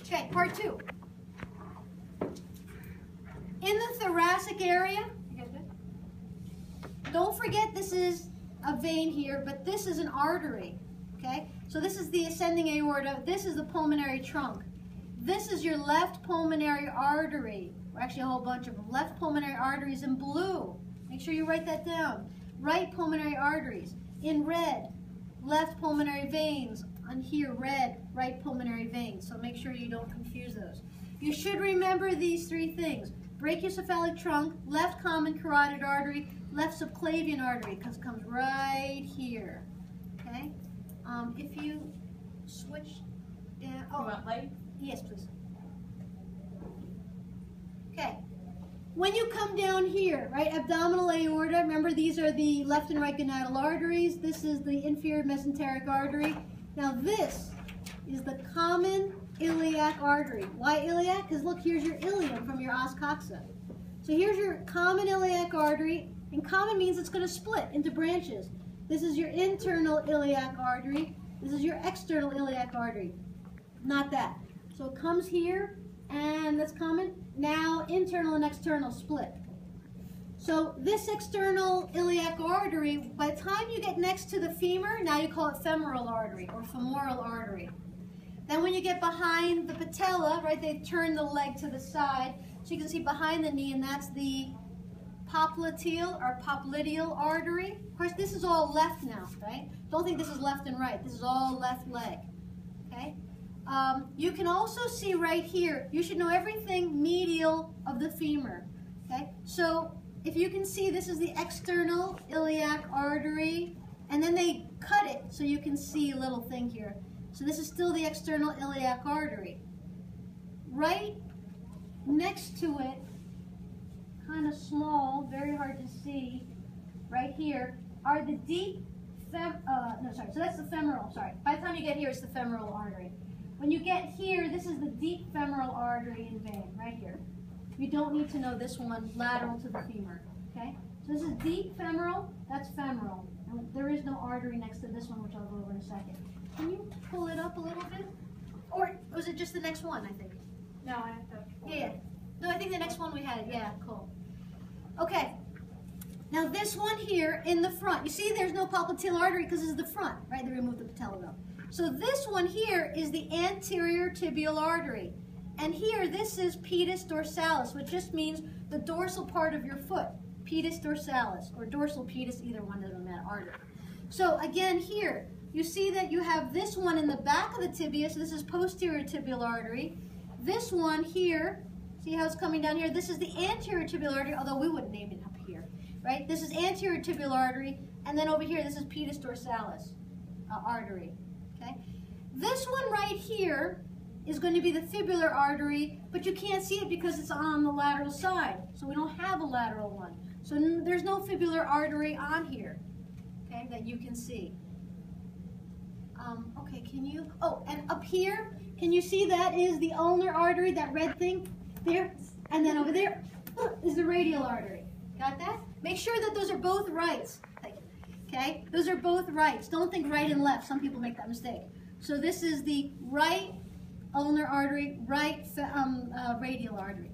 Okay, part 2. In the thoracic area, you guys good? Don't forget this is a vein here, but this is an artery. Okay, so this is the ascending aorta. This is the pulmonary trunk. This is your left pulmonary artery, or actually a whole bunch of them. Left pulmonary arteries in blue. Make sure you write that down. Right pulmonary arteries. In red, left pulmonary veins. On here, red, right pulmonary veins. So make sure you don't confuse those. You should remember these 3 things. Brachiocephalic trunk, left common carotid artery, left subclavian artery, because it comes right here. Okay? If you switch down, You want light? yes, please. Okay. When you come down here, right, abdominal aorta, remember these are the left and right gonadal arteries. This is the inferior mesenteric artery. Now this is the common iliac artery. Why iliac? Because look, here's your ilium from your os coxa. So here's your common iliac artery, and common means it's going to split into branches. This is your internal iliac artery. This is your external iliac artery. Not that. So it comes here, and that's common. Now internal and external split. So this external iliac artery, by the time you get next to the femur, now you call it femoral artery or femoral artery. Then when you get behind the patella, right, they turn the leg to the side, so you can see behind the knee, and that's the popliteal or popliteal artery. Of course, this is all left now, right? Don't think this is left and right. This is all left leg, okay? You can also see right here, you should know everything medial of the femur, okay? So if you can see, this is the external iliac artery, and then they cut it so you can see a little thing here. So this is still the external iliac artery. Right next to it, kind of small, very hard to see, right here, are the deep, so that's the femoral, sorry. By the time you get here, it's the femoral artery. When you get here, this is the deep femoral artery and vein, right here. You don't need to know this one lateral to the femur, okay? So this is deep femoral, that's femoral. And there is no artery next to this one, which I'll go over in a second. Can you pull it up a little bit? Or was it just the next one, I think? No, I have to. Yeah. No, I think the next one we had, yeah, cool. Okay. Now this one here in the front, you see there's no popliteal artery because this is the front, right? They removed the patella bone. So this one here is the anterior tibial artery. And here, this is pedis dorsalis, which just means the dorsal part of your foot. Pedis dorsalis, or dorsal pedis, either one doesn't matter, artery. So again here, you see that you have this one in the back of the tibia, so this is posterior tibial artery. This one here, see how it's coming down here? This is the anterior tibial artery, although we wouldn't name it up here, right? This is anterior tibial artery, and then over here, this is pedis dorsalis artery, okay? This one right here is going to be the fibular artery, but you can't see it because it's on the lateral side, so we don't have a lateral one. So there's no fibular artery on here, okay, that you can see. Okay, can you, oh, and up here, can you see that is the ulnar artery, that red thing there? And then over there is the radial artery. Got that? Make sure that those are both rights, okay? Those are both rights. Don't think right and left. Some people make that mistake. So this is the right ulnar artery, right radial artery.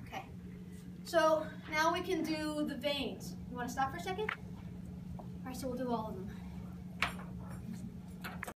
Okay. So now we can do the veins. You want to stop for a second? All right, so we'll do all of them.